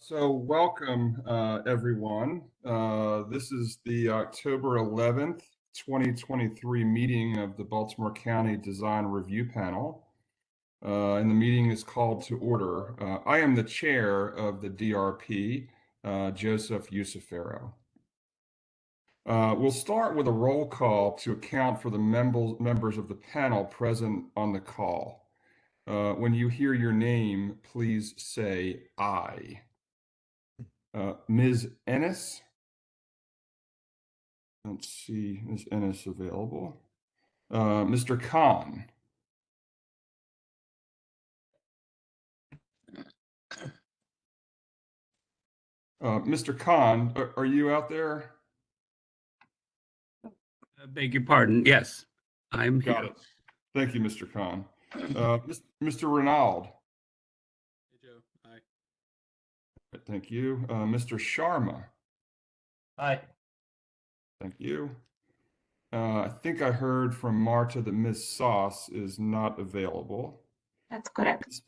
So welcome, everyone. This is the October 11th, 2023 meeting of the Baltimore County Design Review Panel. And the meeting is called to order. I am the chair of the DRP, Joseph Yusufero. We'll start with a roll call to account for the members of the panel present on the call. When you hear your name, please say aye. Ms. Ennis? Let's see, Ms. Ennis available. Mr. Khan? Mr. Khan, are you out there? Beg your pardon. Yes, I'm here. Got it. Thank you, Mr. Khan. Mr. Ronald? Hey, Joe. Hi. Thank you. Mr. Sharma? Hi. Thank you. I think I heard from Marta that Ms. Sauce is not available. That's correct.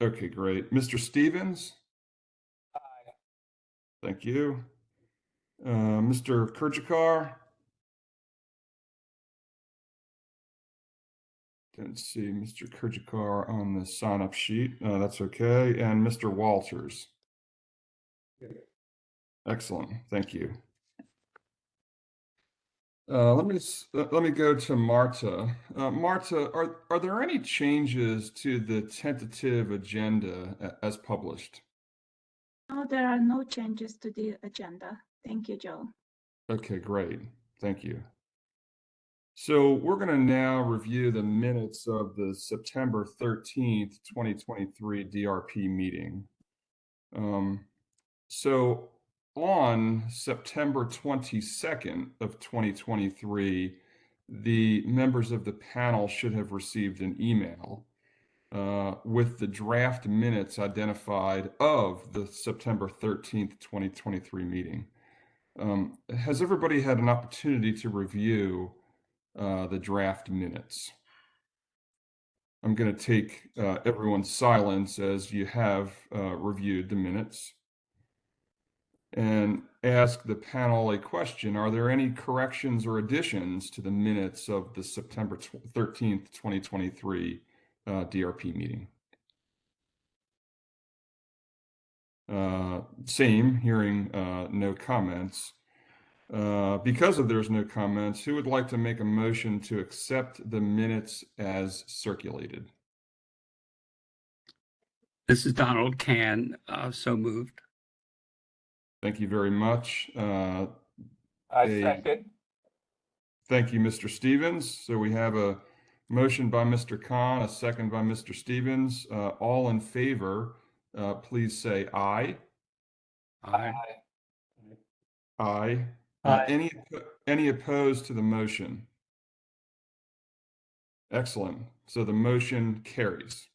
Okay, great. Mr. Stevens? Hi. Thank you. Mr. Kurjakar? Don't see Mr. Kurjakar on the sign-up sheet. That's okay. And Mr. Walters? Excellent. Thank you. Let me go to Marta. Marta, are there any changes to the tentative agenda as published? No, there are no changes to the agenda. Thank you, Joe. Okay, great. Thank you. So we're going to now review the minutes of the September 13th, 2023 DRP meeting. So on September 22nd of 2023, the members of the panel should have received an email with the draft minutes identified of the September 13th, 2023 meeting. Has everybody had an opportunity to review the draft minutes? I'm going to take everyone's silence as you have reviewed the minutes and ask the panel a question. Are there any corrections or additions to the minutes of the September 13th, 2023 DRP meeting? Same, hearing no comments. Because there's no comments, who would like to make a motion to accept the minutes as circulated? This is Donald Can, so moved. Thank you very much. I second. Thank you, Mr. Stevens. So we have a motion by Mr. Khan, a second by Mr. Stevens. All in favor, please say aye. Aye. Aye. Any opposed to the motion? Excellent. So the motion carries.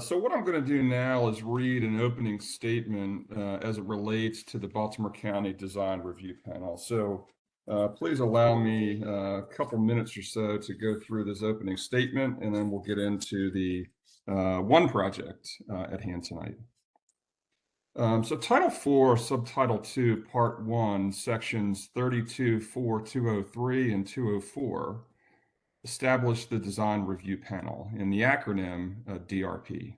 So what I'm going to do now is read an opening statement as it relates to the Baltimore County Design Review Panel. So please allow me a couple minutes or so to go through this opening statement, and then we'll get into the one project at hand tonight. So Title 4, Subtitle 2, Part 1, Sections 32.4.203 and 204 establish the Design Review Panel, in the acronym DRP.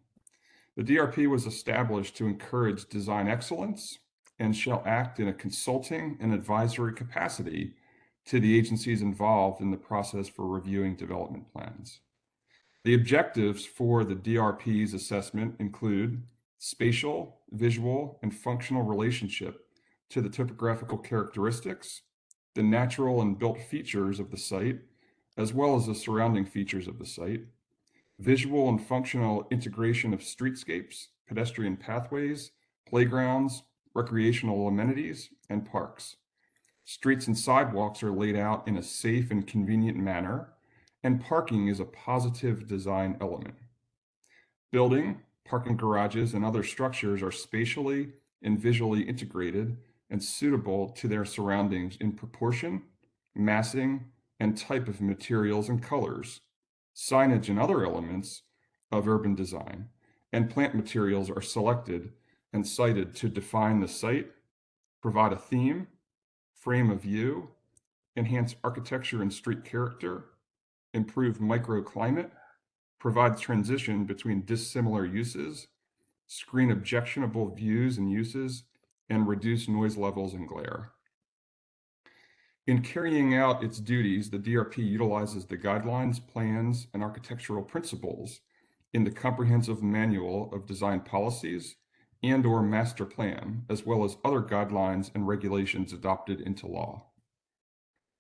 The DRP was established to encourage design excellence and shall act in a consulting and advisory capacity to the agencies involved in the process for reviewing development plans. The objectives for the DRP's assessment include spatial, visual, and functional relationship to the topographical characteristics, the natural and built features of the site, as well as the surrounding features of the site, visual and functional integration of streetscapes, pedestrian pathways, playgrounds, recreational amenities, and parks. Streets and sidewalks are laid out in a safe and convenient manner, and parking is a positive design element. Building, parking garages, and other structures are spatially and visually integrated and suitable to their surroundings in proportion, massing, and type of materials and colors, signage and other elements of urban design, and plant materials are selected and cited to define the site, provide a theme, frame of view, enhance architecture and street character, improve microclimate, provide transition between dissimilar uses, screen objectionable views and uses, and reduce noise levels and glare. In carrying out its duties, the DRP utilizes the guidelines, plans, and architectural principles in the Comprehensive Manual of Design Policies and/or Master Plan, as well as other guidelines and regulations adopted into law.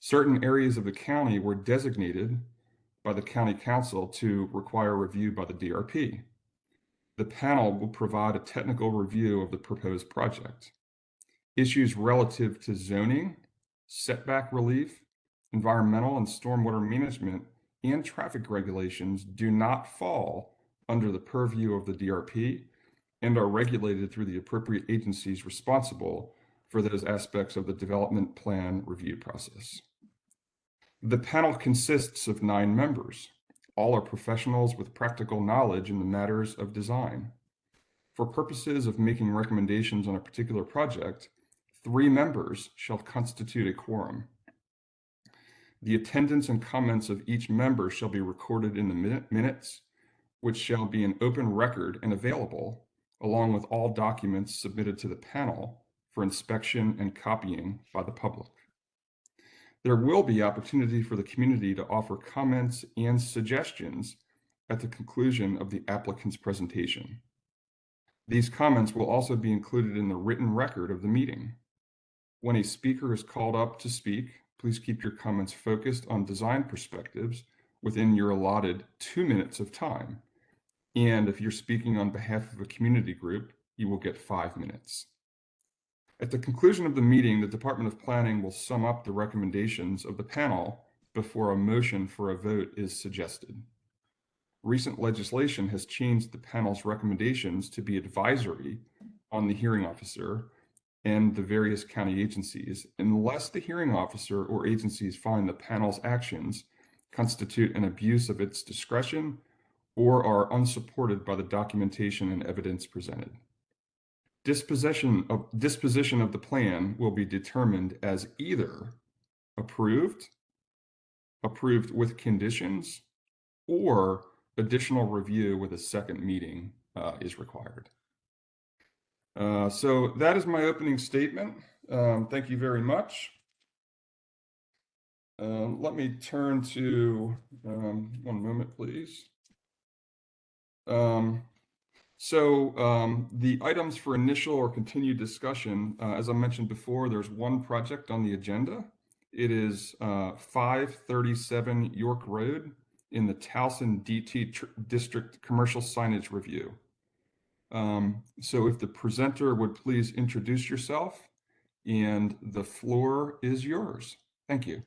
Certain areas of the county were designated by the County Council to require review by the DRP. The panel will provide a technical review of the proposed project. Issues relative to zoning, setback relief, environmental and stormwater management, and traffic regulations do not fall under the purview of the DRP and are regulated through the appropriate agencies responsible for those aspects of the development plan review process. The panel consists of 9 members. All are professionals with practical knowledge in the matters of design. For purposes of making recommendations on a particular project, 3 members shall constitute a quorum. The attendance and comments of each member shall be recorded in the minutes, which shall be an open record and available, along with all documents submitted to the panel for inspection and copying by the public. There will be opportunity for the community to offer comments and suggestions at the conclusion of the applicant's presentation. These comments will also be included in the written record of the meeting. When a speaker is called up to speak, please keep your comments focused on design perspectives within your allotted 2 minutes of time. And if you're speaking on behalf of a community group, you will get 5 minutes. At the conclusion of the meeting, the Department of Planning will sum up the recommendations of the panel before a motion for a vote is suggested. Recent legislation has changed the panel's recommendations to be advisory on the hearing officer and the various county agencies, unless the hearing officer or agencies find the panel's actions constitute an abuse of its discretion or are unsupported by the documentation and evidence presented. Disposition of the plan will be determined as either approved with conditions, or additional review with a second meeting is required. So that is my opening statement. Thank you very much. Let me turn to, one moment, please. The items for initial or continued discussion, as I mentioned before, there's one project on the agenda. It is 537 York Road in the Towson DT District Commercial Signage Review. So if the presenter would please introduce yourself, and the floor is yours. Thank you.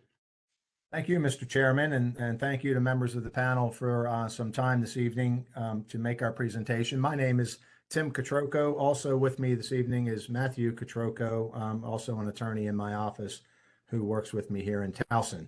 Thank you, Mr. Chairman, and thank you to members of the panel for some time this evening to make our presentation. My name is Tim Catroco. Also with me this evening is Matthew Catroco, also an attorney in my office who works with me here in Towson.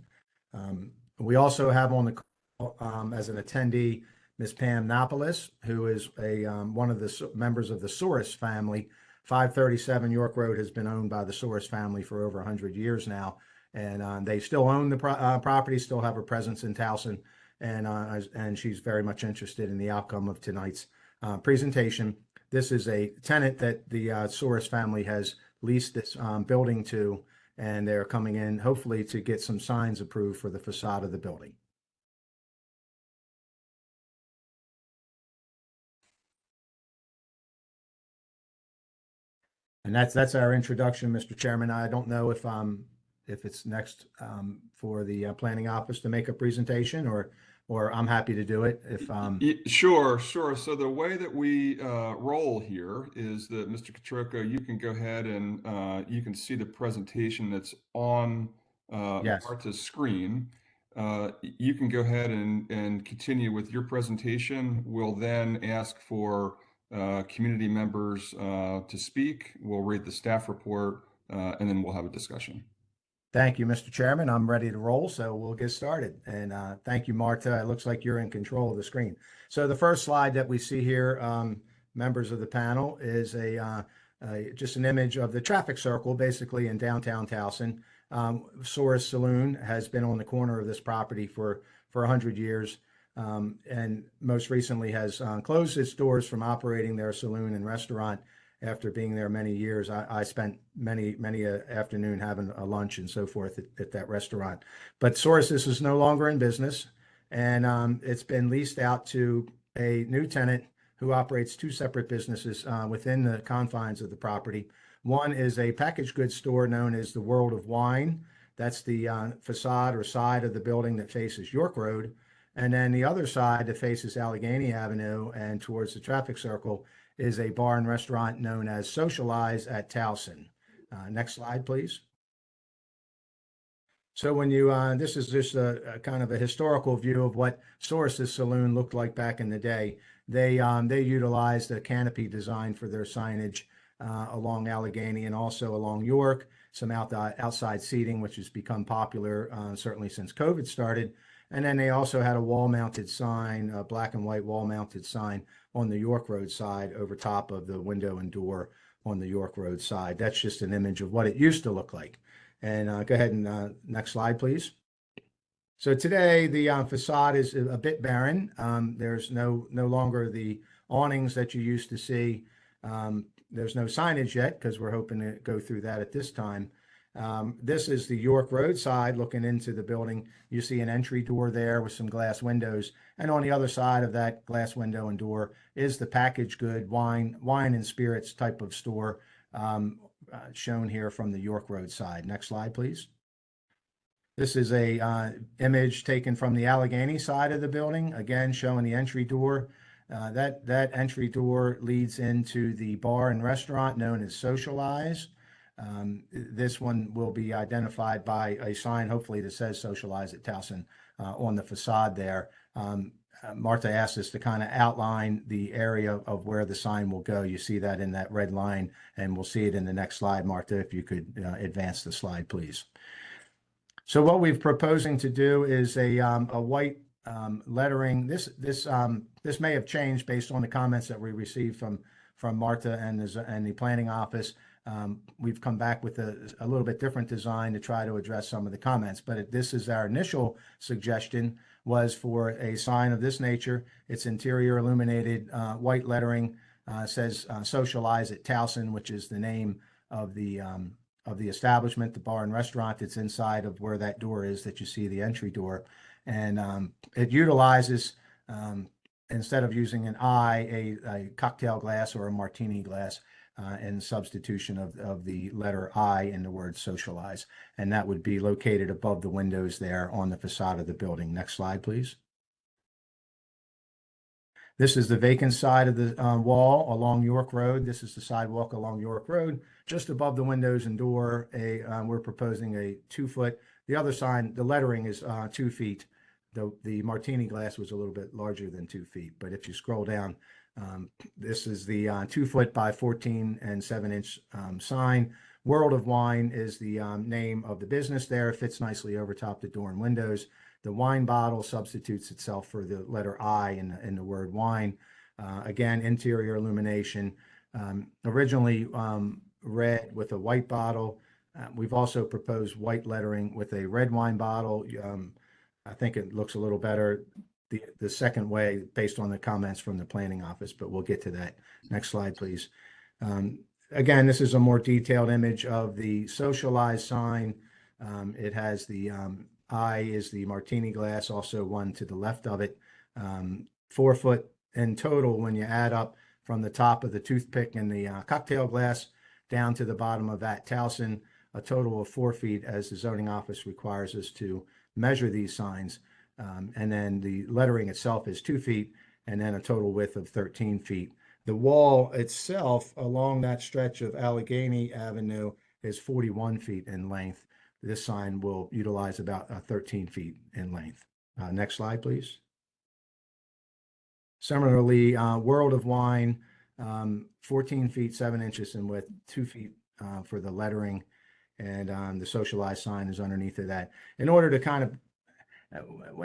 We also have on the call as an attendee Ms. Pam Napolis, who is one of the members of the Soros family. 537 York Road has been owned by the Soros family for over 100 years now. And they still own the property, still have a presence in Towson, and she's very much interested in the outcome of tonight's presentation. This is a tenant that the Soros family has leased this building to, and they're coming in hopefully to get some signs approved for the facade of the building. And that's our introduction, Mr. Chairman. I don't know if it's next for the planning office to make a presentation, or I'm happy to do it if Sure. So the way that we roll here is that, Mr. Catroco, you can go ahead and you can see the presentation that's on Yes. Marta's screen. You can go ahead and continue with your presentation. We'll then ask for community members to speak. We'll read the staff report, and then we'll have a discussion. Thank you, Mr. Chairman. I'm ready to roll, so we'll get started. And thank you, Marta. It looks like you're in control of the screen. So the first slide that we see here, members of the panel, is just an image of the traffic circle, basically in downtown Towson. Source Saloon has been on the corner of this property for 100 years, and most recently has closed its doors from operating their saloon and restaurant after being there many years. I spent many a afternoon having a lunch and so forth at that restaurant. But Sources is no longer in business, and it's been leased out to a new tenant who operates two separate businesses within the confines of the property. One is a packaged goods store known as the World of Wine. That's the facade or side of the building that faces York Road. And then the other side that faces Allegheny Avenue and towards the traffic circle is a bar and restaurant known as Socialize at Towson. Next slide, please. So when you, this is just a kind of a historical view of what Source's Saloon looked like back in the day. They utilized a canopy design for their signage along Allegheny and also along York, some outside seating, which has become popular certainly since COVID started. And then they also had a wall-mounted sign, a black and white wall-mounted sign on the York Road side over top of the window and door on the York Road side. That's just an image of what it used to look like. And go ahead and next slide, please. So today the facade is a bit barren. There's no longer the awnings that you used to see. There's no signage yet because we're hoping to go through that at this time. This is the York Road side looking into the building. You see an entry door there with some glass windows. And on the other side of that glass window and door is the packaged good wine and spirits type of store shown here from the York Road side. Next slide, please. This is a image taken from the Allegheny side of the building, again showing the entry door. That entry door leads into the bar and restaurant known as Socialize. This one will be identified by a sign, hopefully, that says Socialize at Towson on the facade there. Martha asked us to kind of outline the area of where the sign will go. You see that in that red line, and we'll see it in the next slide. Martha, if you could advance the slide, please. So what we're proposing to do is a white lettering. This may have changed based on the comments that we received from Martha and the planning office. We've come back with a little bit different design to try to address some of the comments, but this is our initial suggestion was for a sign of this nature. It's interior illuminated white lettering, says Socialize at Towson, which is the name of the establishment, the bar and restaurant that's inside of where that door is that you see the entry door. And it utilizes, instead of using an I, a cocktail glass or a martini glass, in substitution of the letter I in the word Socialize. And that would be located above the windows there on the facade of the building. Next slide, please. This is the vacant side of the wall along York Road. This is the sidewalk along York Road. Just above the windows and door, we're proposing a 2-foot. The other sign, the lettering is 2 feet. The martini glass was a little bit larger than 2 feet. But if you scroll down, this is the 2-foot by 14 and 7-inch sign. World of Wine is the name of the business there. It fits nicely over top the door and windows. The wine bottle substitutes itself for the letter I in the word wine. Again, interior illumination. Originally red with a white bottle. We've also proposed white lettering with a red wine bottle. I think it looks a little better the second way based on the comments from the planning office, but we'll get to that. Next slide, please. Again, this is a more detailed image of the Socialized sign. It has the I is the martini glass, also one to the left of it. 4 foot in total when you add up from the top of the toothpick and the cocktail glass down to the bottom of that Towson, a total of 4 feet as the zoning office requires us to measure these signs. And then the lettering itself is 2 feet and then a total width of 13 feet. The wall itself along that stretch of Allegheny Avenue is 41 feet in length. This sign will utilize about 13 feet in length. Next slide, please. Similarly, World of Wine, 14 feet, 7 inches in width, 2 feet for the lettering. and the socialized sign is underneath of that. In order to kind of,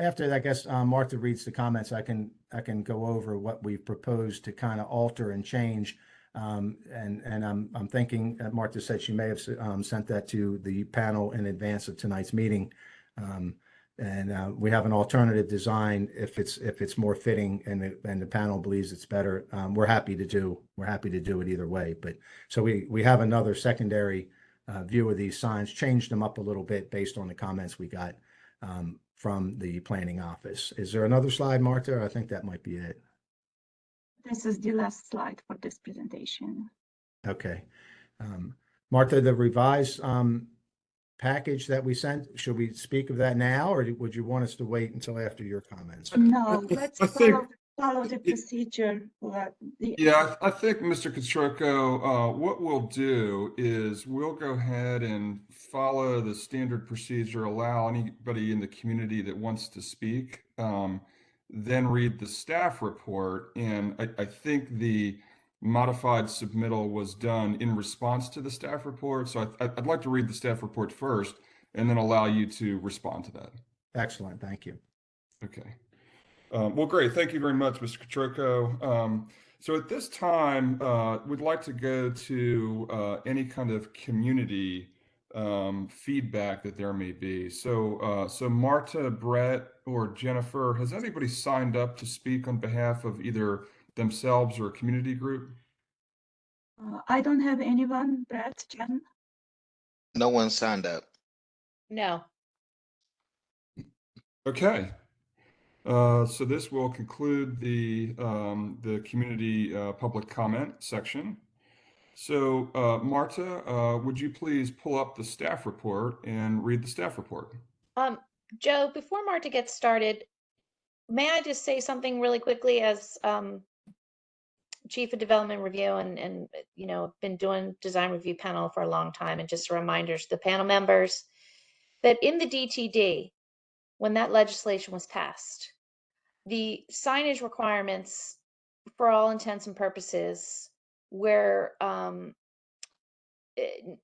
after I guess Martha reads the comments, I can go over what we've proposed to kind of alter and change. And I'm thinking Martha said she may have sent that to the panel in advance of tonight's meeting. And we have an alternative design if it's more fitting and the panel believes it's better. We're happy to do it either way. But so we have another secondary view of these signs, changed them up a little bit based on the comments we got from the planning office. Is there another slide, Martha? I think that might be it. This is the last slide for this presentation. Okay. Martha, the revised package that we sent, should we speak of that now, or would you want us to wait until after your comments? No, let's I think- follow the procedure. Yeah, I think, Mr. Catrocco, what we'll do is we'll go ahead and follow the standard procedure, allow anybody in the community that wants to speak, then read the staff report. And I think the modified submittal was done in response to the staff report. So I'd like to read the staff report first and then allow you to respond to that. Excellent, thank you. Okay. Well, great. Thank you very much, Mr. Catrocco. So at this time, we'd like to go to any kind of community feedback that there may be. So Marta, Brett, or Jennifer, has anybody signed up to speak on behalf of either themselves or a community group? I don't have anyone, Brett, Jen. No one signed up. No. Okay. So this will conclude the community public comment section. So Marta, would you please pull up the staff report and read the staff report? Joe, before Marta gets started, may I just say something really quickly as Chief of Development Review and been doing design review panel for a long time, and just a reminder to the panel members that in the DTD, when that legislation was passed, the signage requirements for all intents and purposes were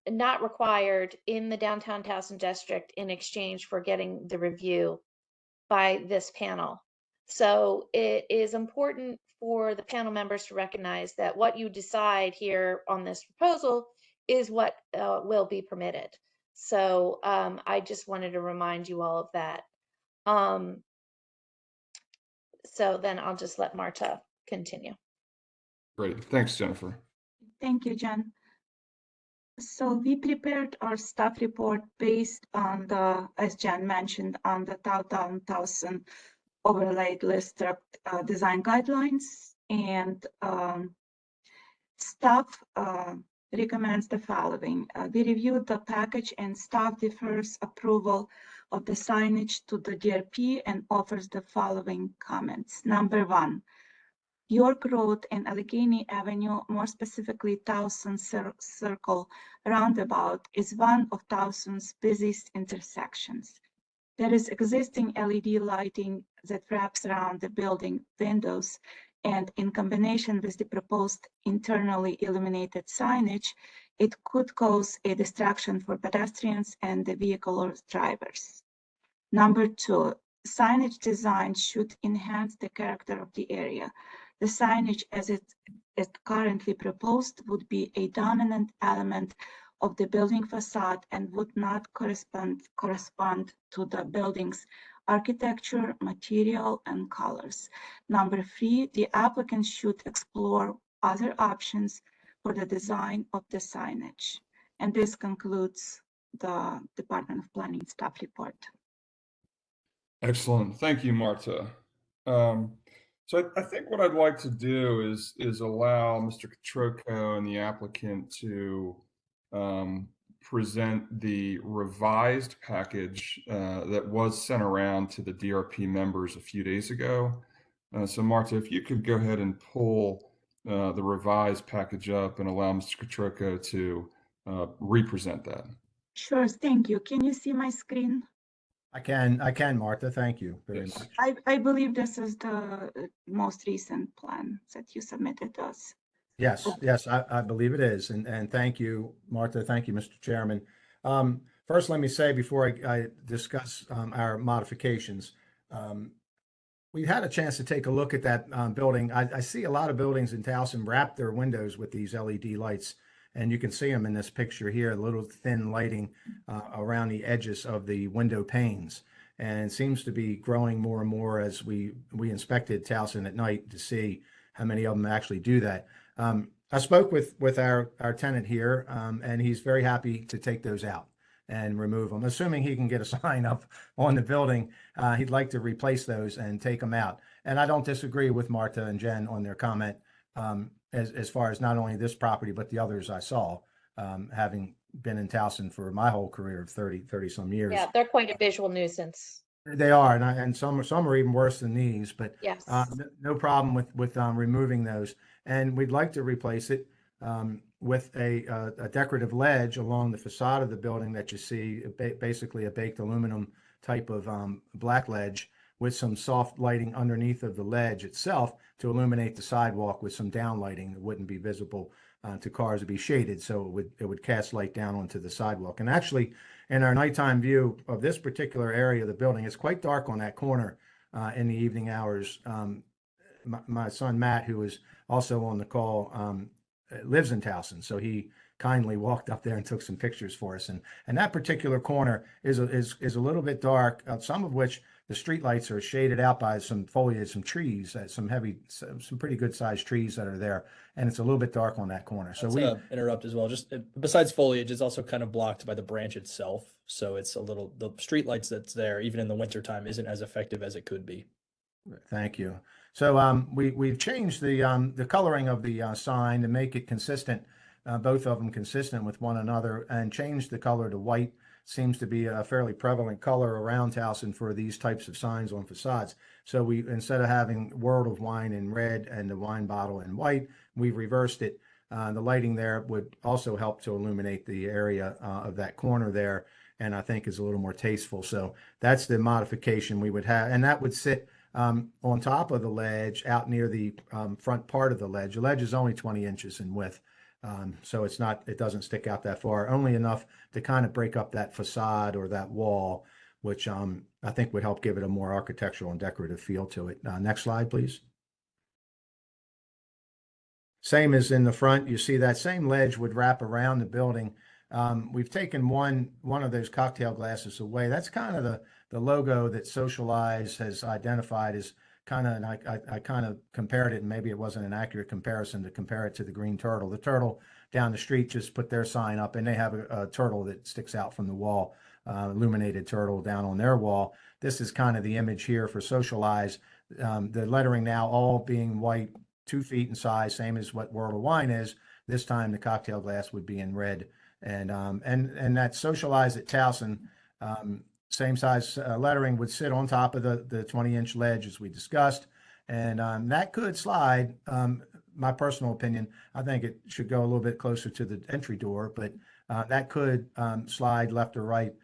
not required in the downtown Towson district in exchange for getting the review by this panel. So it is important for the panel members to recognize that what you decide here on this proposal is what will be permitted. So I just wanted to remind you all of that. So then I'll just let Marta continue. Great. Thanks, Jennifer. Thank you, Jen. So we prepared our staff report based on the, as Jen mentioned, on the downtown Towson overlaid list design guidelines, and staff recommends the following. We reviewed the package and staff defers approval of the signage to the DRP and offers the following comments. Number one, York Road and Allegheny Avenue, more specifically Towson Circle roundabout, is one of Towson's busiest intersections. There is existing LED lighting that wraps around the building windows, and in combination with the proposed internally illuminated signage, it could cause a distraction for pedestrians and the vehicle drivers. Number two, signage design should enhance the character of the area. The signage as it is currently proposed would be a dominant element of the building facade and would not correspond to the building's architecture, material, and colors. Number three, the applicant should explore other options for the design of the signage. And this concludes the Department of Planning staff report. Excellent. Thank you, Marta. So I think what I'd like to do is allow Mr. Catrocco and the applicant to present the revised package that was sent around to the DRP members a few days ago. So Marta, if you could go ahead and pull the revised package up and allow Mr. Catrocco to represent that. Sure, thank you. Can you see my screen? I can, Martha. Thank you very Yes. much. I believe this is the most recent plan that you submitted to us. Yes, I believe it is. And thank you, Martha. Thank you, Mr. Chairman. First, let me say before I discuss our modifications, we had a chance to take a look at that building. I see a lot of buildings in Towson wrap their windows with these LED lights, and you can see them in this picture here, a little thin lighting around the edges of the window panes. And it seems to be growing more and more as we inspected Towson at night to see how many of them actually do that. I spoke with our tenant here, and he's very happy to take those out and remove them, assuming he can get a sign up on the building. He'd like to replace those and take them out. And I don't disagree with Marta and Jen on their comment as far as not only this property, but the others I saw, having been in Towson for my whole career of 30 some years. Yeah, they're quite a visual nuisance. They are, and some are even worse than these, but Yes. no problem with removing those. And we'd like to replace it with a decorative ledge along the facade of the building that you see, basically a baked aluminum type of black ledge with some soft lighting underneath of the ledge itself to illuminate the sidewalk with some down lighting that wouldn't be visible to cars. It'd be shaded, so it would cast light down onto the sidewalk. And actually, in our nighttime view of this particular area of the building, it's quite dark on that corner in the evening hours. My son Matt, who is also on the call, lives in Towson, so he kindly walked up there and took some pictures for us. And that particular corner is a little bit dark, some of which the street lights are shaded out by some foliage, some trees, some pretty good sized trees that are there, and it's a little bit dark on that corner. So we interrupt as well. Just besides foliage, it's also kind of blocked by the branch itself, so it's the street lights that's there, even in the wintertime, isn't as effective as it could be. Thank you. So we've changed the coloring of the sign to make it consistent, both of them consistent with one another, and changed the color to white. Seems to be a fairly prevalent color around Towson for these types of signs on facades. So we, instead of having World of Wine in red and the wine bottle in white, we've reversed it. The lighting there would also help to illuminate the area of that corner there, and I think is a little more tasteful. So that's the modification we would have, and that would sit on top of the ledge out near the front part of the ledge. The ledge is only 20 inches in width. So it doesn't stick out that far, only enough to kind of break up that facade or that wall, which I think would help give it a more architectural and decorative feel to it. Next slide, please. Same as in the front, you see that same ledge would wrap around the building. We've taken one of those cocktail glasses away. That's kind of the logo that Socialize has identified as kind of, and I kind of compared it, and maybe it wasn't an accurate comparison to compare it to the Green Turtle. The Turtle down the street just put their sign up, and they have a turtle that sticks out from the wall, illuminated turtle down on their wall. This is kind of the image here for Socialize. The lettering now all being white, 2 feet in size, same as what World of Wine is. This time the cocktail glass would be in red, and that Socialize at Towson. Same size lettering would sit on top of the 20-inch ledge as we discussed, and that could slide. My personal opinion, I think it should go a little bit closer to the entry door, but that could slide left or right,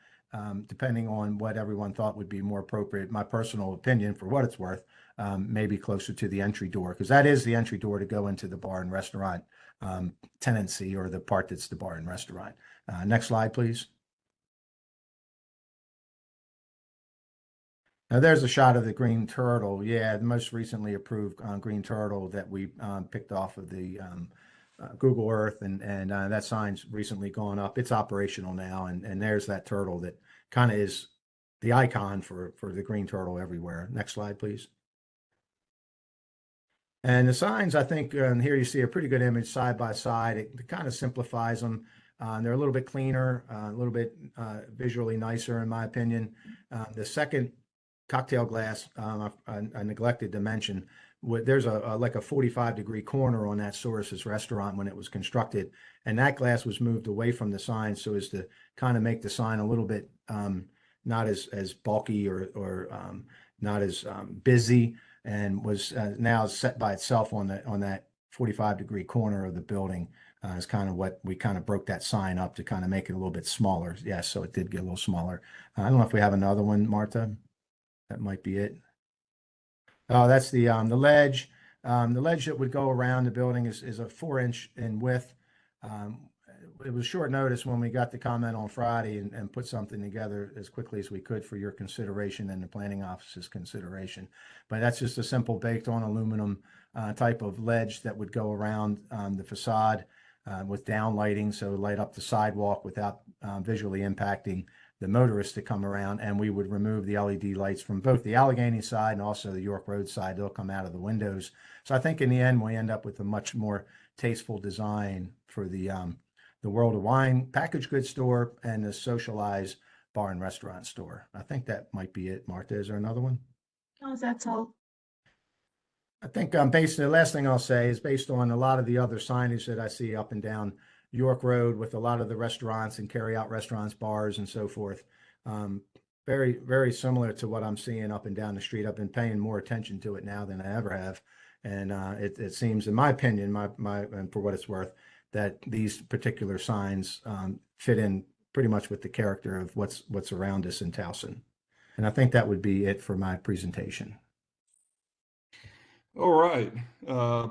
depending on what everyone thought would be more appropriate. My personal opinion, for what it's worth, maybe closer to the entry door, because that is the entry door to go into the bar and restaurant tenancy, or the part that's the bar and restaurant. Next slide, please. Now there's a shot of the Green Turtle. Yeah, the most recently approved Green Turtle that we picked off of the Google Earth, and that sign's recently gone up. It's operational now, and there's that turtle that kind of is the icon for the Green Turtle everywhere. Next slide, please. And the signs, I think, here you see a pretty good image side by side. It kind of simplifies them. They're a little bit cleaner, a little bit visually nicer, in my opinion. The second cocktail glass, I neglected to mention, there's like a 45-degree corner on that Source's restaurant when it was constructed, and that glass was moved away from the sign so as to kind of make the sign a little bit not as bulky or not as busy, and was now set by itself on that 45-degree corner of the building. Is kind of what we kind of broke that sign up to kind of make it a little bit smaller. Yeah, so it did get a little smaller. I don't know if we have another one, Marta. That might be it. Oh, that's the ledge. The ledge that would go around the building is a 4-inch in width. it was short notice when we got the comment on Friday and put something together as quickly as we could for your consideration and the planning office's consideration. But that's just a simple baked on aluminum type of ledge that would go around the facade with down lighting, so light up the sidewalk without visually impacting the motorists to come around. And we would remove the LED lights from both the Allegheny side and also the York Road side. They'll come out of the windows. So I think in the end, we end up with a much more tasteful design for the World of Wine packaged goods store and the socialized bar and restaurant store. I think that might be it. Martha, is there another one? No, that's all. I think the last thing I'll say is based on a lot of the other signage that I see up and down York Road with a lot of the restaurants and carry out restaurants, bars and so forth. Very, very similar to what I'm seeing up and down the street. I've been paying more attention to it now than I ever have. And it seems, in my opinion, and for what it's worth, that these particular signs fit in pretty much with the character of what's around us in Towson. And I think that would be it for my presentation. All right.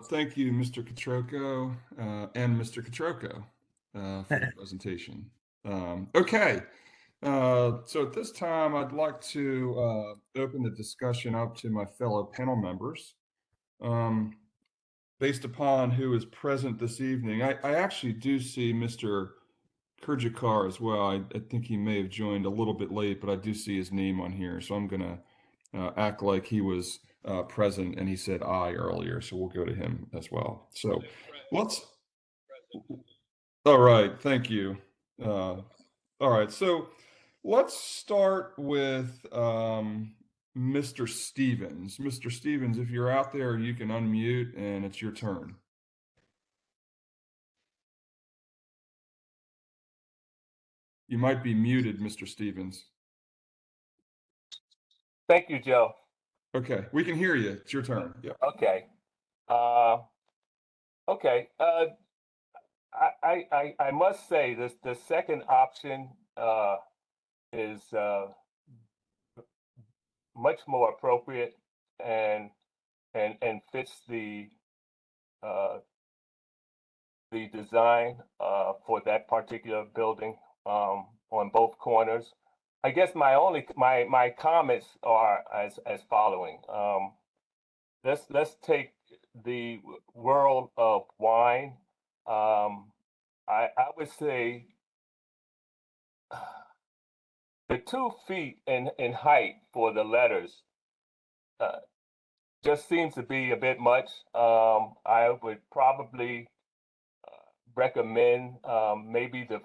Thank you, Mr. Catroco and Mr. Catroco for the presentation. Okay. So at this time, I'd like to open the discussion up to my fellow panel members. Based upon who is present this evening, I actually do see Mr. Kurjakar as well. I think he may have joined a little bit late, but I do see his name on here. So I'm going to act like he was present, and he said aye earlier. So we'll go to him as well. So let's. All right. Thank you. All right. So let's start with Mr. Stevens. Mr. Stevens, if you're out there, you can unmute and it's your turn. You might be muted, Mr. Stevens. Thank you, Joe. Okay, we can hear you. It's your turn. Yeah. Okay. Okay. I must say this: the second option is much more appropriate and fits the design for that particular building on both corners. I guess my comments are as following. Let's take the World of Wine. I would say the 2 feet in height for the letters just seems to be a bit much. I would probably recommend maybe the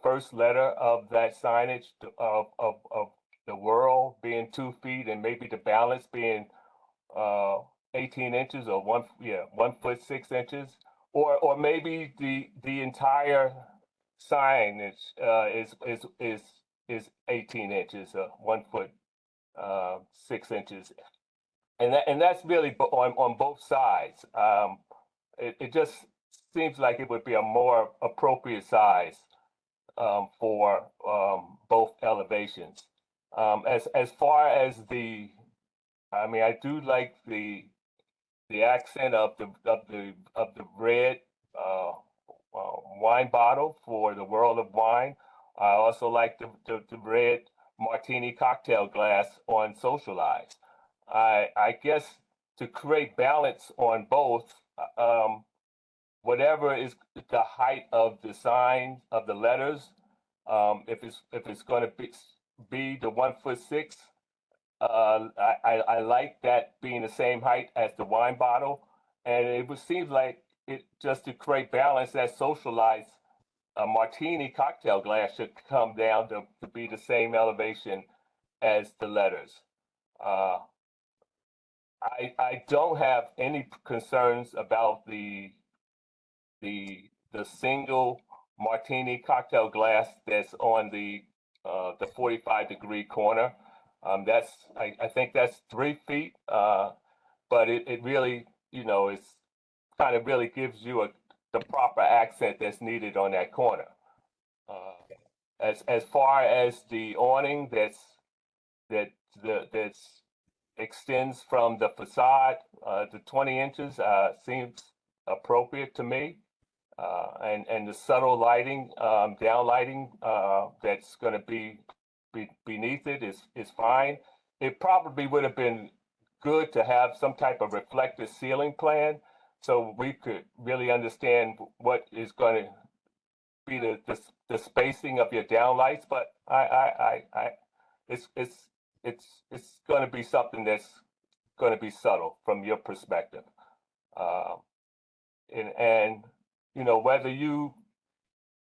first letter of that signage of the world being 2 feet, and maybe the balance being 18 inches or 1 foot 6 inches, or maybe the entire signage is 18 inches, 1 foot 6 inches, and that's really on both sides. It just seems like it would be a more appropriate size for both elevations. As far as I do like the accent of the red wine bottle for the World of Wine. I also like the red martini cocktail glass on Socialize. I guess to create balance on both, whatever is the height of the sign of the letters, if it's going to be the 1 foot 6, I like that being the same height as the wine bottle, and it would seem like it just to create balance, that Socialize a martini cocktail glass should come down to be the same elevation as the letters. I don't have any concerns about the single martini cocktail glass that's on the 45-degree corner. I think that's 3 feet, but it really, it's kind of really gives you the proper accent that's needed on that corner. As far as the awning that extends from the facade to 20 inches seems appropriate to me. And the subtle lighting, down lighting that's going to be beneath it is fine. It probably would have been good to have some type of reflective ceiling plan so we could really understand what is going to be the spacing of your downlights. But it's going to be something that's going to be subtle from your perspective. And you know, whether you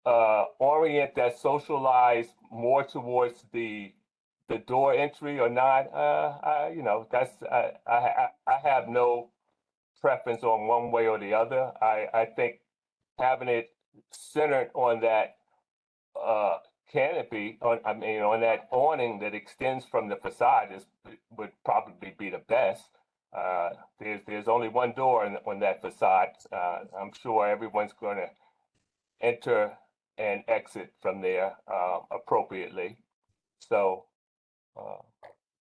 orient that socialize more towards the door entry or not, you know, that's I have no preference on one way or the other. I think having it centered on that canopy, on that awning that extends from the facade would probably be the best. There's only one door on that facade. I'm sure everyone's going to enter and exit from there appropriately. So,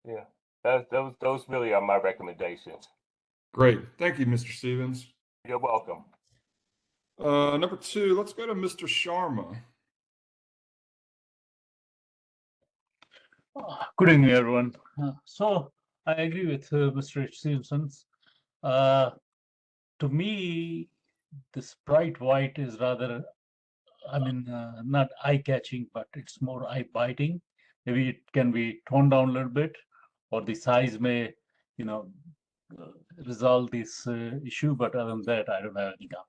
yeah, those really are my recommendations. Great. Thank you, Mr. Stevens. You're welcome. Number 2, let's go to Mr. Sharma. Good evening, everyone. So I agree with Mr. Stevenson. To me, this bright white is rather, not eye-catching, but it's more eye-biting. Maybe it can be toned down a little bit, or the size may, resolve this issue. But other than that, I don't have any comment.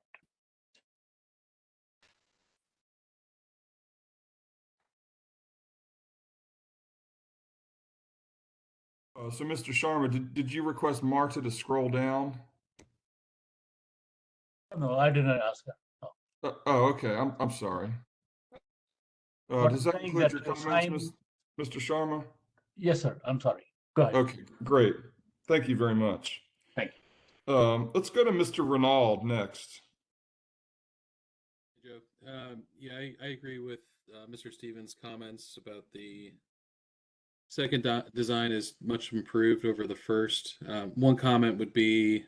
So, Mr. Sharma, did you request Marta to scroll down? No, I didn't ask that. Oh, okay. I'm sorry. But Does I'm that saying include that your the comments, sign- Mr. Sharma? Yes, sir. I'm sorry. Go ahead. Okay, great. Thank you very much. Thank you. Let's go to Mr. Renaud next. Joe. Yeah, I agree with Mr. Stevens' comments about the second design is much improved over the first. One comment would be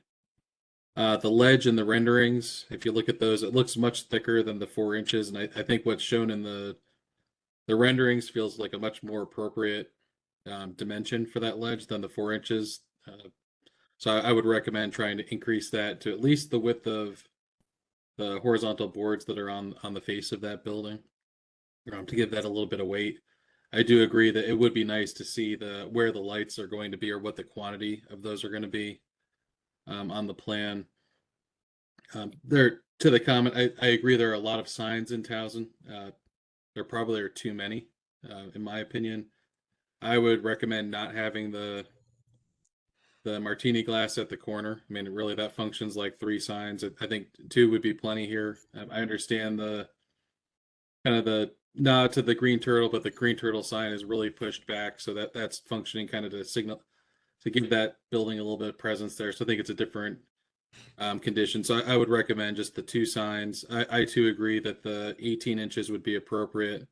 the ledge and the renderings. If you look at those, it looks much thicker than the 4 inches, and I think what's shown in the renderings feels like a much more appropriate dimension for that ledge than the 4 inches. So I would recommend trying to increase that to at least the width of the horizontal boards that are on the face of that building, to give that a little bit of weight. I do agree that it would be nice to see where the lights are going to be or what the quantity of those are going to be on the plan. To the comment, I agree there are a lot of signs in Towson. There probably are too many, in my opinion. I would recommend not having the martini glass at the corner. I mean, really, that functions like 3 signs. I think 2 would be plenty here. I understand the kind of the nod to the green turtle, but the green turtle sign is really pushed back, so that's functioning kind of to signal to give that building a little bit of presence there. So I think it's a different condition. So I would recommend just the 2 signs. I too agree that the 18 inches would be appropriate.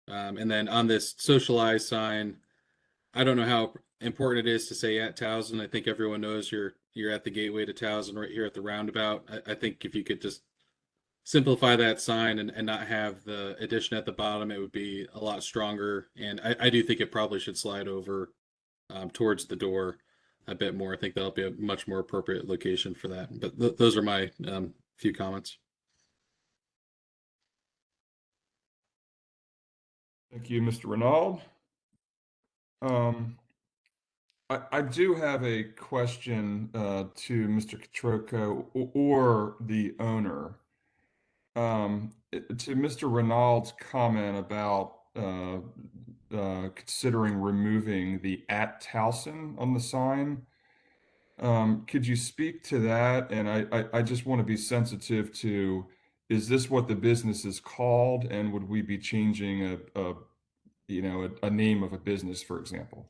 And then on this socialized sign, I don't know how important it is to say at Towson. I think everyone knows you're at the gateway to Towson right here at the roundabout. I think if you could just simplify that sign and not have the addition at the bottom, it would be a lot stronger. And I do think it probably should slide over towards the door a bit more. I think that'll be a much more appropriate location for that. But those are my few comments. Thank you, Mr. Renaud. I do have a question to Mr. Catrocco or the owner. To Mr. Renaud's comment about considering removing the at Towson on the sign, could you speak to that? And I just want to be sensitive to, is this what the business is called, and would we be changing a name of a business, for example?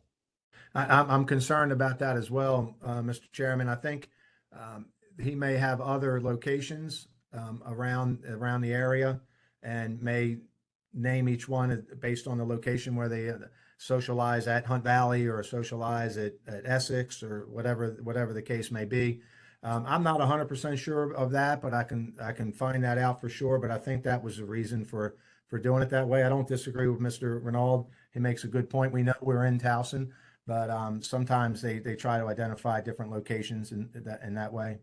I'm concerned about that as well, Mr. Chairman. I think he may have other locations around the area and may name each one based on the location where they socialize at Hunt Valley or socialize at Essex or whatever the case may be. I'm not 100% sure of that, but I can find that out for sure. But I think that was the reason for doing it that way. I don't disagree with Mr. Renaud. He makes a good point. We know we're in Towson, but sometimes they try to identify different locations in that way.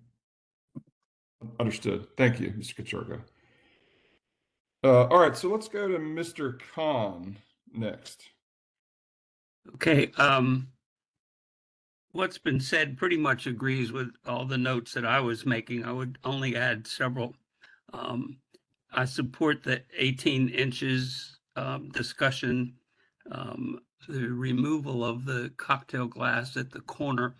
Understood. Thank you, Mr. Kachurka. All right, so let's go to Mr. Khan next. Okay, what's been said pretty much agrees with all the notes that I was making. I would only add several. I support the 18 inches discussion, the removal of the cocktail glass at the corner.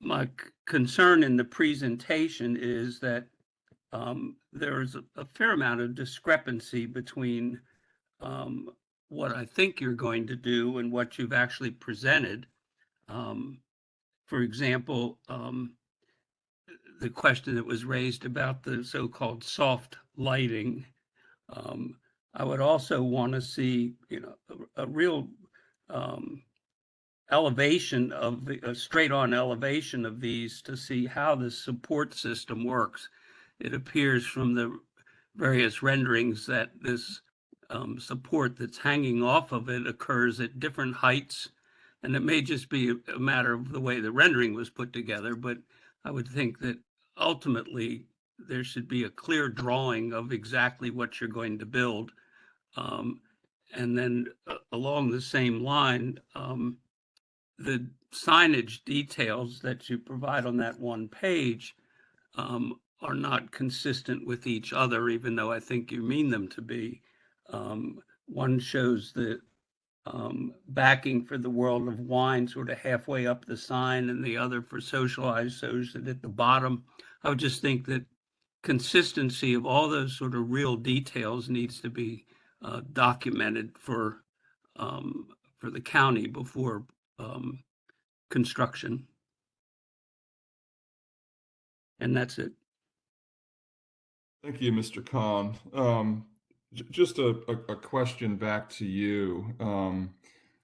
My concern in the presentation is that there's a fair amount of discrepancy between what I think you're going to do and what you've actually presented. For example, the question that was raised about the so-called soft lighting. I would also want to see, a real elevation of a straight-on elevation of these to see how the support system works. It appears from the various renderings that this support that's hanging off of it occurs at different heights. And it may just be a matter of the way the rendering was put together, but I would think that ultimately there should be a clear drawing of exactly what you're going to build. And then along the same line, the signage details that you provide on that one page are not consistent with each other, even though I think you mean them to be. One shows the backing for the World of Wine sort of halfway up the sign, and the other for socialized shows it at the bottom. I would just think that consistency of all those sort of real details needs to be documented for the county before construction. And that's it. Thank you, Mr. Khan. Just a question back to you.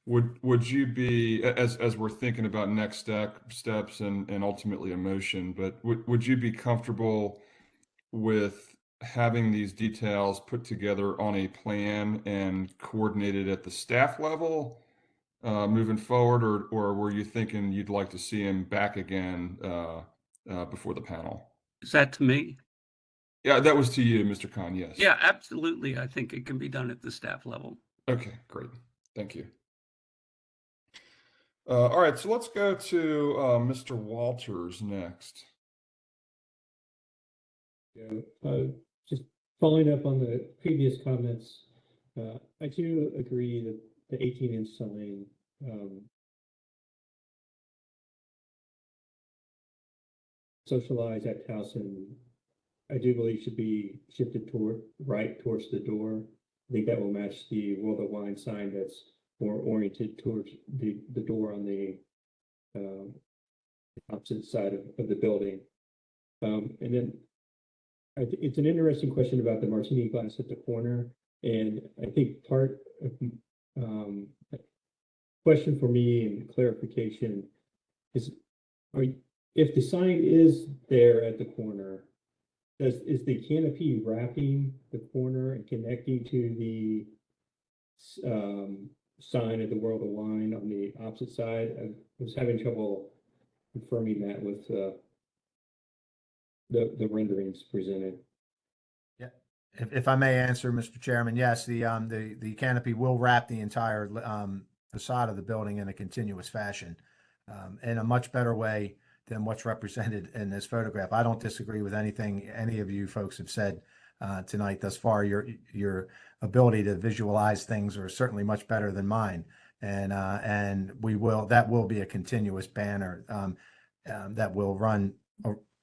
Would you be, as we're thinking about next steps and ultimately a motion, but would you be comfortable with having these details put together on a plan and coordinated at the staff level moving forward, or were you thinking you'd like to see him back again before the panel? Is that to me? Yeah, that was to you, Mr. Khan. Yes. Yeah, absolutely. I think it can be done at the staff level. Okay, great. Thank you. All right, so let's go to Mr. Walters next. Yeah, just following up on the previous comments, I do agree that the 18-inch sign socialized at Towson, I do believe should be shifted towards the door. I think that will match the World of Wine sign that's more oriented towards the door on the opposite side of the building. And then it's an interesting question about the martini glass at the corner. And I think part of question for me and clarification is, if the sign is there at the corner, is the canopy wrapping the corner and connecting to the sign of the World of Wine on the opposite side? I was having trouble confirming that with the renderings presented. Yeah, if I may answer, Mr. Chairman, yes, the canopy will wrap the entire facade of the building in a continuous fashion, in a much better way than what's represented in this photograph. I don't disagree with anything any of you folks have said tonight thus far. Your ability to visualize things are certainly much better than mine, and that will be a continuous banner that will run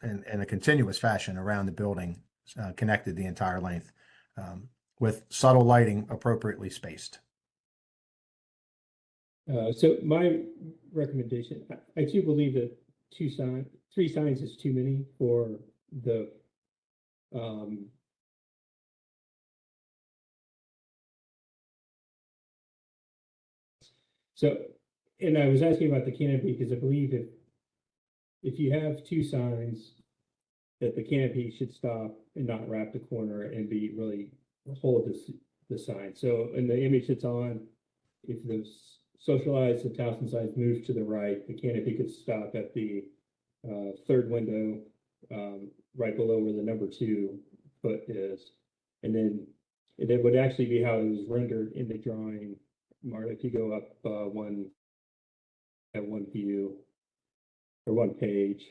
in a continuous fashion around the building, connected the entire length, with subtle lighting appropriately spaced. So my recommendation, I do believe that 3 signs is too many for the so, and I was asking about the canopy because I believe if you have two signs, that the canopy should stop and not wrap the corner and be really hold the sign. So in the image that's on, if the socialized and Towson signs move to the right, the canopy could stop at the third window, right below where the number 2 foot is. And then it would actually be how it was rendered in the drawing. Marta, if you go up one view or one page,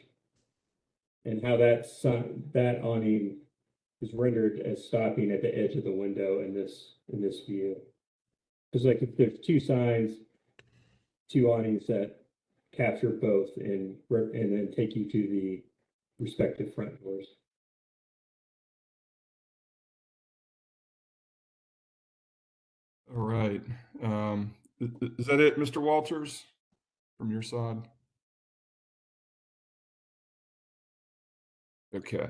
and how that awning is rendered as stopping at the edge of the window in this view. Because like if there's two signs, two awnings that capture both and then take you to the respective front doors. All right. Is that it, Mr. Walters, from your side? Okay.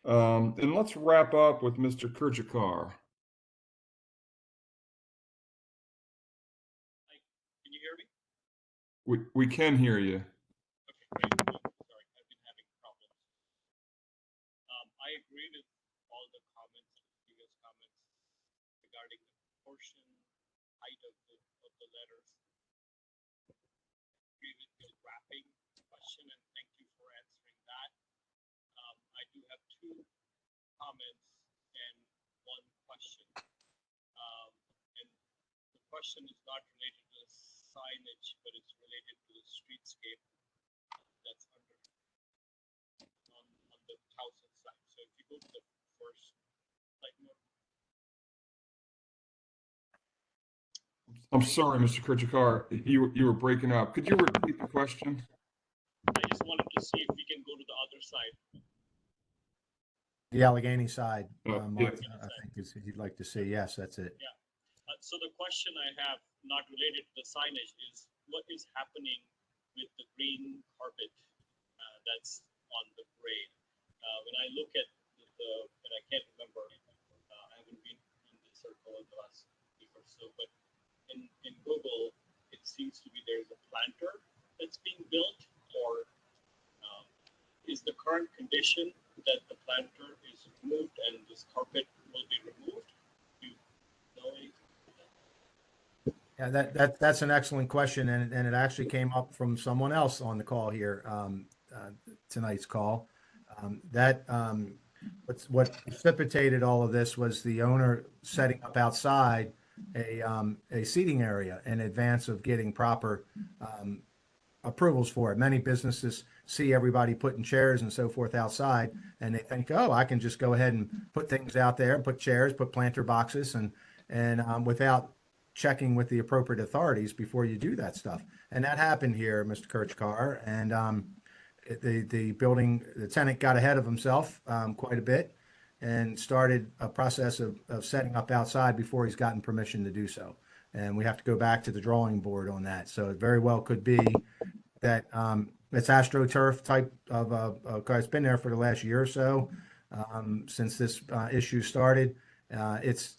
And let's wrap up with Mr. Kurjakar. Can you hear me? We can hear you. Okay, great. Sorry, I've been having problems. I agree with all the comments, previous comments regarding the proportion, height of the letters. Agree with the wrapping question, and thank you for answering that. I do have 2 comments and 1 question. And the question is not related to the signage, but it's related to the streetscape that's on the Towson side. So if you go to the first slide more. I'm sorry, Mr. Kurjakar, you were breaking up. Could you repeat the question? I just wanted to see if we can go to the other side. The Allegheny side, Oh, Martha, yeah. I think is you'd like to see. Yes, that's it. Yeah. So the question I have, not related to the signage, is what is happening with the green carpet that's on the grade? When I look at and I can't remember, I haven't been in the circle in the last week or so, but in Google, it seems to be there's a planter that's being built, or is the current condition that the planter is removed and this carpet will be removed? Do you know anything? Yeah, that's an excellent question, and it actually came up from someone else on the call here, tonight's call. What precipitated all of this was the owner setting up outside a seating area in advance of getting proper approvals for it. Many businesses see everybody putting chairs and so forth outside, and they think, oh, I can just go ahead and put things out there, put chairs, put planter boxes, and without checking with the appropriate authorities before you do that stuff. And that happened here, Mr. Kirchkar, and the tenant got ahead of himself quite a bit and started a process of setting up outside before he's gotten permission to do so. And we have to go back to the drawing board on that. So it very well could be that it's AstroTurf type of it's been there for the last year or so since this issue started. It's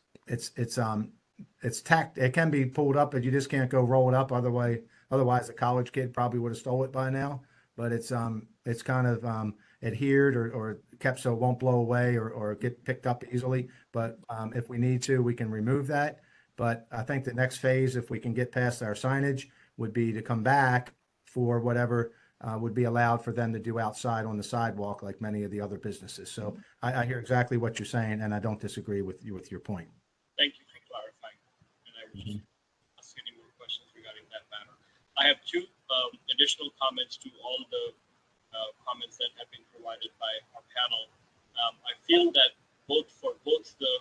tacked. It can be pulled up, but you just can't go roll it up. Otherwise, a college kid probably would have stole it by now. But it's kind of adhered or kept so it won't blow away or get picked up easily. But if we need to, we can remove that. But I think the next phase, if we can get past our signage, would be to come back for whatever would be allowed for them to do outside on the sidewalk, like many of the other businesses. So I hear exactly what you're saying, and I don't disagree with your point. Thank you for clarifying. And I will just ask any more questions regarding that matter. I have 2 additional comments to all the comments that have been provided by our panel. I feel that both the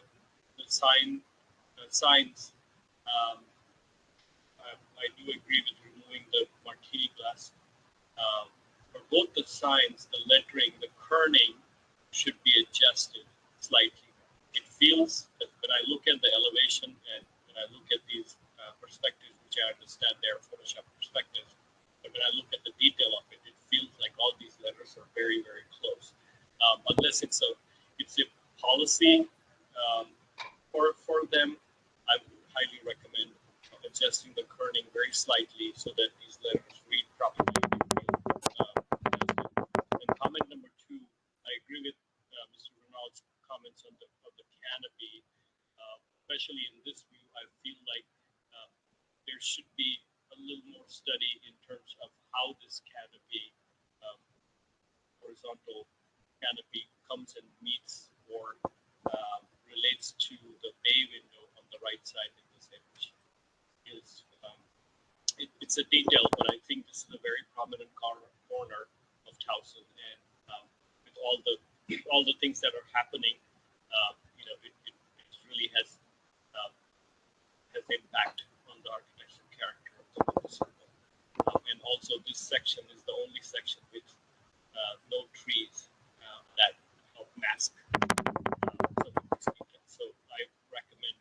signs, I do agree with removing the martini glass. For both the signs, the lettering, the kerning should be adjusted slightly. It feels that when I look at the elevation and when I look at these perspectives, which I understand they're Photoshop perspectives, but when I look at the detail of it, it feels like all these letters are very, very close. Unless it's a policy for them, I would highly recommend adjusting the kerning very slightly so that these letters read properly. comments on the canopy, especially in this view. I feel like there should be a little more study in terms of how this canopy, horizontal canopy, comes and meets or relates to the bay window on the right side in this image. It's a detail, but I think this is a very prominent corner of Towson, and with all the things that are happening, it really has impact on the architectural character of the window circle. And also, this section is the only section with no trees that help mask some of these details. So I recommend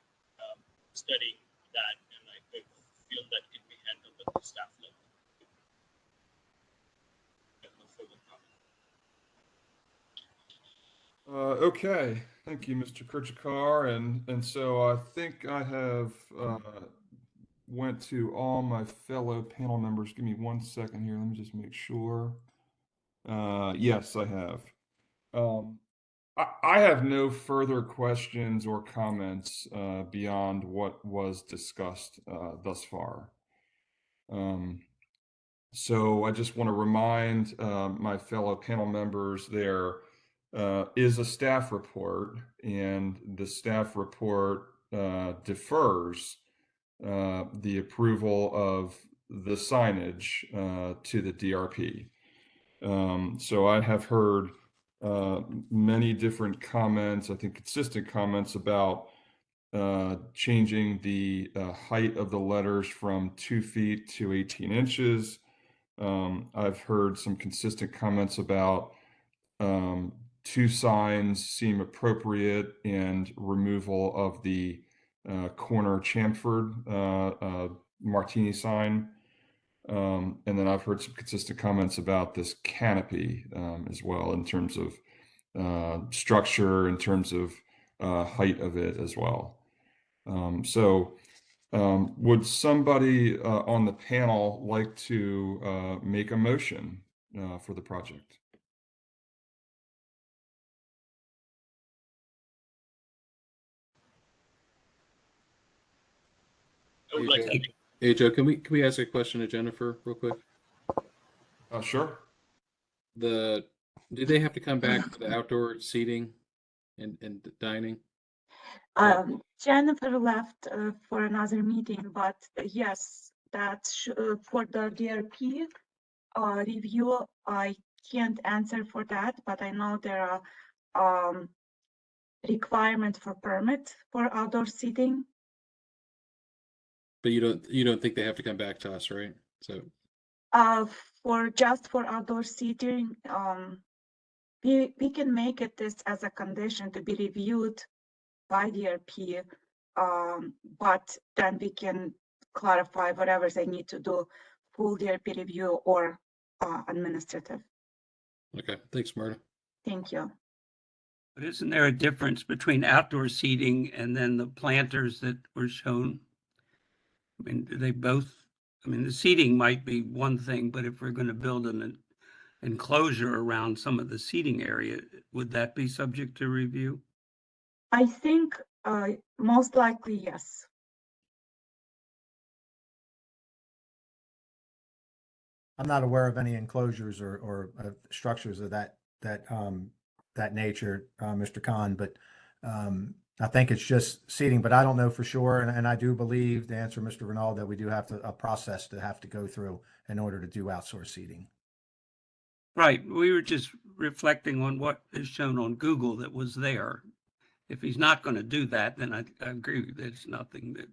studying that, and I feel that can be handled at the staff level. Okay, thank you, Mr. Kirchikar. And so I think I have went to all my fellow panel members. Give me 1 second here. Let me just make sure. Yes, I have. I have no further questions or comments beyond what was discussed thus far. So I just want to remind my fellow panel members there is a staff report, and the staff report defers the approval of the signage to the DRP. So I have heard many different comments, I think consistent comments about changing the height of the letters from 2 feet to 18 inches. I've heard some consistent comments about 2 signs seem appropriate and removal of the corner chamfered martini sign. And then I've heard some consistent comments about this canopy as well, in terms of structure, in terms of height of it as well. Would somebody on the panel like to make a motion for the project? I would like to. Hey Joe, can we ask a question to Jennifer real quick? Sure. Do they have to come back to the outdoor seating and dining? Jennifer left for another meeting, but yes, for the DRP review, I can't answer for that, but I know there are requirements for permit for outdoor seating. But you don't think they have to come back to us, right? So For outdoor seating, we can make it this as a condition to be reviewed by DRP, but then we can clarify whatever they need to do, full DRP review or administrative. okay, thanks, Marta. Thank you. But isn't there a difference between outdoor seating and then the planters that were shown? I mean, do they both, I mean, the seating might be one thing, but if we're going to build an enclosure around some of the seating area, would that be subject to review? I think most likely, yes. I'm not aware of any enclosures or structures of that nature, Mr. Khan, but I think it's just seating, but I don't know for sure. And I do believe, to answer Mr. Renaud, that we do have a process to have to go through in order to do outsource seating. Right. We were just reflecting on what is shown on Google that was there. If he's not going to do that, then I agree. There's nothing that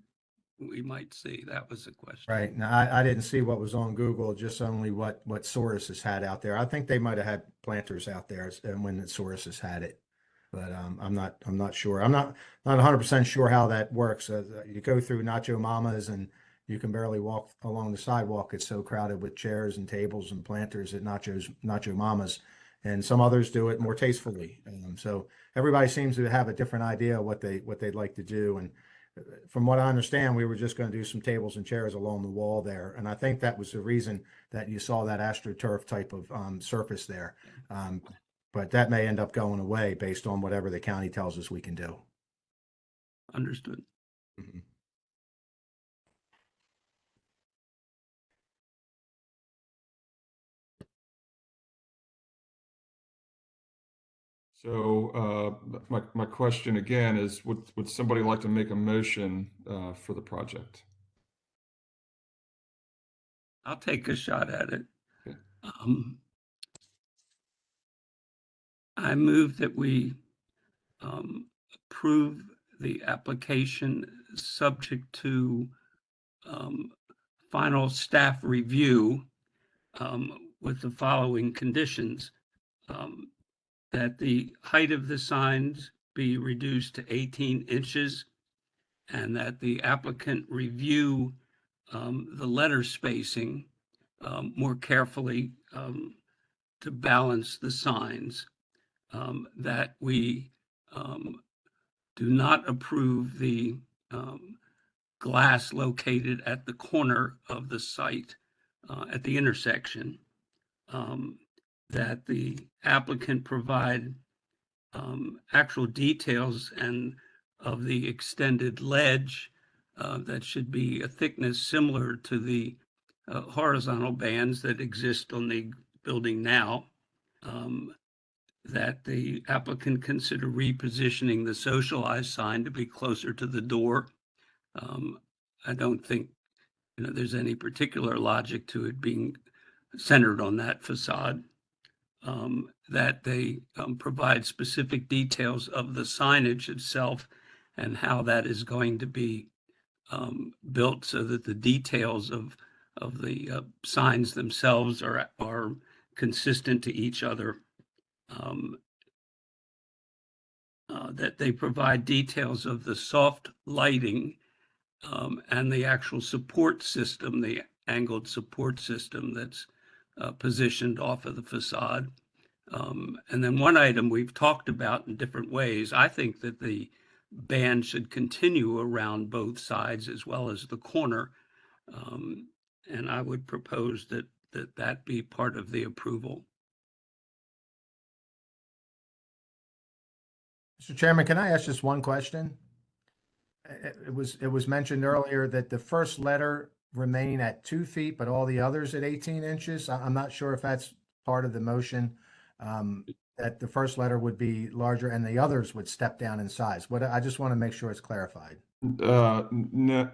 we might see. That was the question. Right. Now, I didn't see what was on Google, just only what Soros has had out there. I think they might have had planters out there when Soros has had it, but I'm not sure. I'm not 100% sure how that works. You go through Nacho Mama's and you can barely walk along the sidewalk. It's so crowded with chairs and tables and planters at Nacho Mama's, and some others do it more tastefully. So everybody seems to have a different idea of what they'd like to do. And from what I understand, we were just going to do some tables and chairs along the wall there. And I think that was the reason that you saw that AstroTurf type of surface there. but that may end up going away based on whatever the county tells us we can do. Understood. Mhm. So my question again is, would somebody like to make a motion for the project? I'll take a shot at it. Okay. I move that we approve the application subject to final staff review with the following conditions. That the height of the signs be reduced to 18 inches and that the applicant review the letter spacing more carefully to balance the signs, that we do not approve the glass located at the corner of the site at the intersection, that the applicant provide actual details and of the extended ledge that should be a thickness similar to the horizontal bands that exist on the building now, that the applicant consider repositioning the socialized sign to be closer to the door. I don't think there's any particular logic to it being centered on that facade. That they provide specific details of the signage itself and how that is going to be built so that the details of the signs themselves are consistent to each other. That they provide details of the soft lighting and the actual support system, the angled support system that's positioned off of the facade. And then one item we've talked about in different ways, I think that the band should continue around both sides as well as the corner. And I would propose that be part of the approval. Mr. Chairman, can I ask just one question? It was mentioned earlier that the first letter remain at 2 feet, but all the others at 18 inches. I'm not sure if that's part of the motion, that the first letter would be larger and the others would step down in size. I just want to make sure it's clarified. No.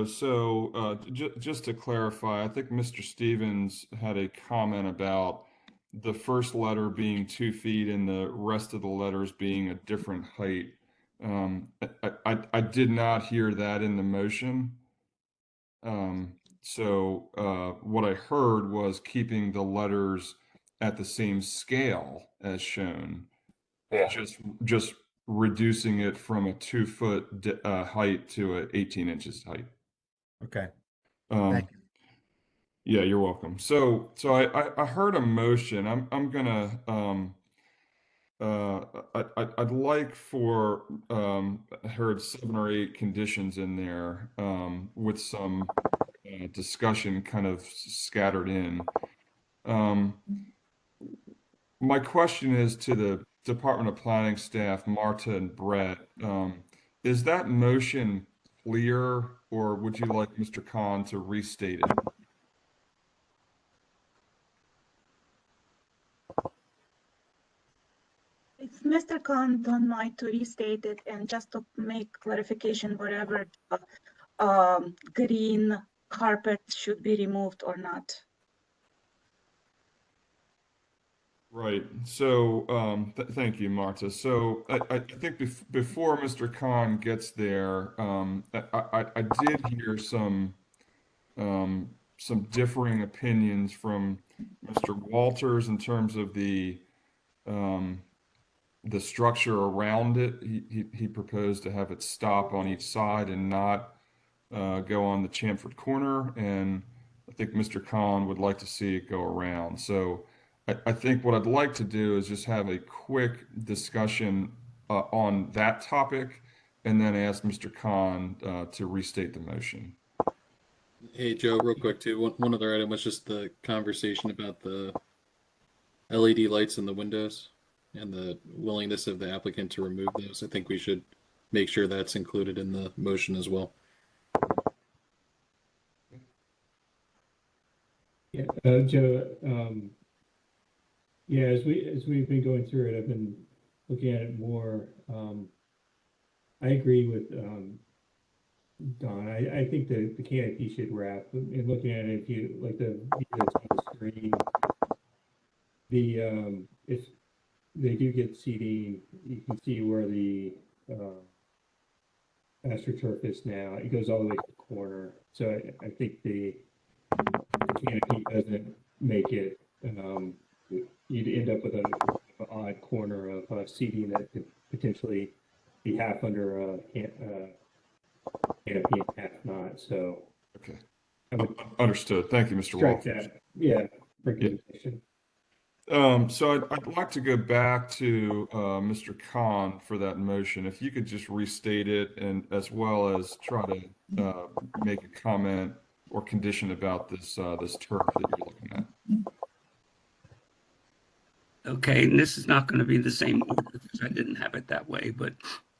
So just to clarify, I think Mr. Stevens had a comment about the first letter being 2 feet and the rest of the letters being a different height. I did not hear that in the motion. So what I heard was keeping the letters at the same scale as shown, Yeah. just reducing it from a 2-foot height to a 18 inches height. Okay. Um, Thank you. Yeah, you're welcome. So I heard a motion. I'm gonna I'd like for I heard 7 or 8 conditions in there with some discussion kind of scattered in. My question is to the Department of Planning staff, Marta and Brett. Is that motion clear, or would you like Mr. Khan to restate it? If Mr. Khan don't mind to restate it and just to make clarification, whatever green carpet should be removed or not. Right. So thank you, Marta. So I think before Mr. Khan gets there, I did hear some differing opinions from Mr. Walters in terms of the structure around it. He proposed to have it stop on each side and not go on the chamfered corner. And I think Mr. Khan would like to see it go around. So I think what I'd like to do is just have a quick discussion on that topic and then ask Mr. Khan to restate the motion. Hey, Joe, real quick too. One other item was just the conversation about the LED lights in the windows. and the willingness of the applicant to remove those. I think we should make sure that's included in the motion as well. Yeah, Joe, yeah, as we've been going through it, I've been looking at it more. I agree with Don. I think the canopy should wrap. And looking at it, if you like the view that's on the screen, if they do get seating, you can see where the astroturf is now. It goes all the way to the corner. So I think the canopy doesn't make it. You'd end up with an odd corner of seating that could potentially be half under a canopy and half not. So Okay. I would Understood. Thank you, Mr. strike Walters. that. Yeah, recommendation. So I'd like to go back to Mr. Khan for that motion. If you could just restate it, and as well as try to make a comment or condition about this this turf that you're looking at. Okay, and this is not going to be the same order because I didn't have it that way, but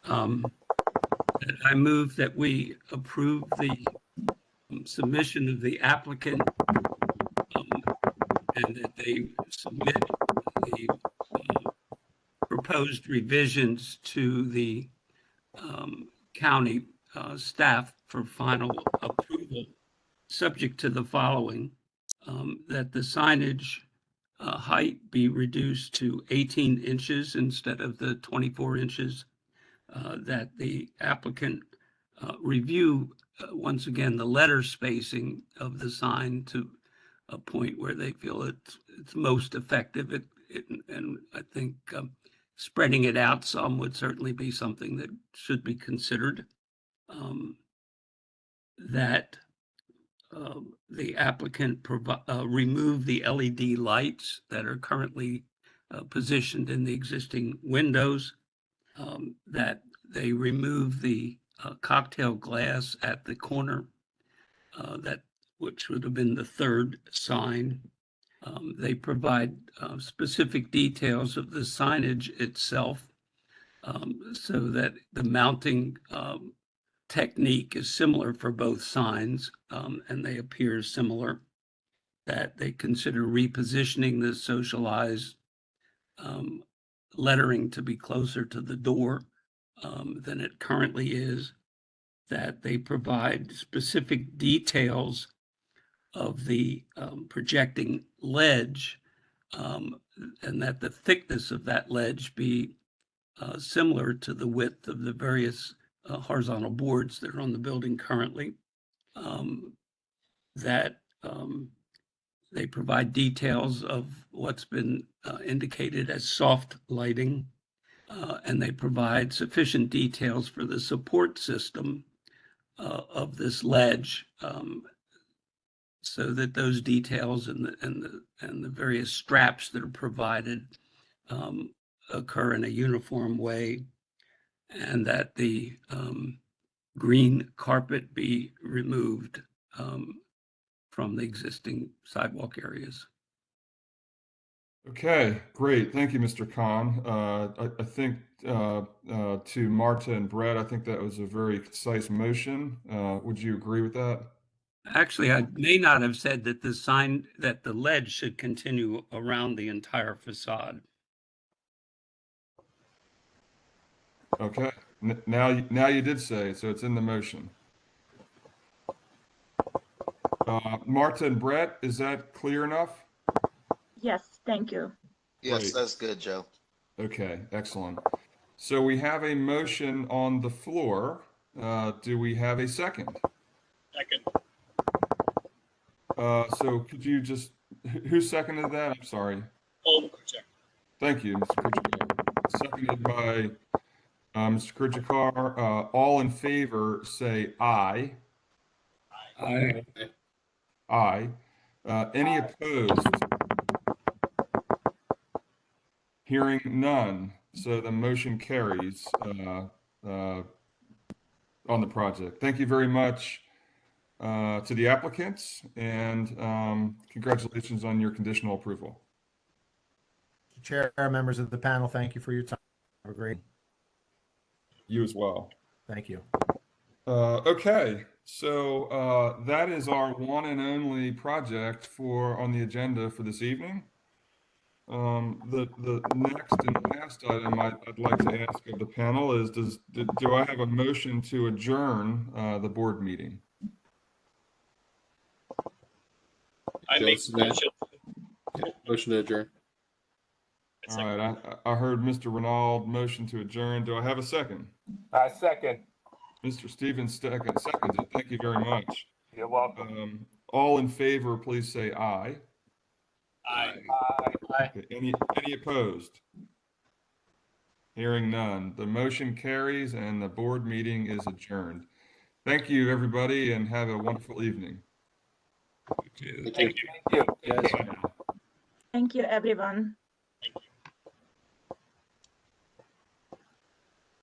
I move that we approve the submission of the applicant and that they submit the proposed revisions to the county staff for final approval, subject to the following, that the signage height be reduced to 18 inches instead of the 24 inches, that the applicant review, once again, the letter spacing of the sign to a point where they feel it's most effective. And I think spreading it out some would certainly be something that should be considered. That the applicant remove the LED lights that are currently positioned in the existing windows, that they remove the cocktail glass at the corner, which would have been the third sign. They provide specific details of the signage itself, so that the mounting technique is similar for both signs, and they appear similar. That they consider repositioning the socialized lettering to be closer to the door than it currently is. That they provide specific details of the projecting ledge, and that the thickness of that ledge be similar to the width of the various horizontal boards that are on the building currently. That they provide details of what's been indicated as soft lighting, and they provide sufficient details for the support system of this ledge, so that those details and the various straps that are provided occur in a uniform way, and that the green carpet be removed from the existing sidewalk areas. Okay, great. Thank you, Mr. Khan. I think to Marta and Brett, I think that was a very concise motion. Would you agree with that? Actually, I may not have said that the ledge should continue around the entire facade. Okay. Now you did say it, so it's in the motion. Marta and Brett, is that clear enough? Yes, thank you. Yes, Great. that's good, Joe. Okay, excellent. So we have a motion on the floor. Do we have a second? Second. So could you just, who seconded that? I'm sorry. Kuchar. Thank you, Mr. Kuchar. Seconded by Mr. Kuchar. All in favor, say aye. Aye. Aye. Any opposed? Hearing none, so the motion carries on the project. Thank you very much to the applicants, and congratulations on your conditional approval. Mr. Chair, members of the panel, thank you for your time. Have a great, You as well. thank you. Okay, so that is our one and only project on the agenda for this evening. The next and last item I'd like to ask of the panel is, do I have a motion to adjourn the board meeting? I make Joe Smith. motion. Motion to adjourn. All right, I heard Mr. Renaud motion to adjourn. Do I have a second? I second. Mr. Stevens seconds it. Thank you very much. You're welcome. All in favor, please say aye. Aye. Aye. Okay, any opposed? Hearing none. The motion carries and the board meeting is adjourned. Thank you, everybody, and have a wonderful evening. Thank you. Thank you. Yes. Bye now. Thank you, everyone.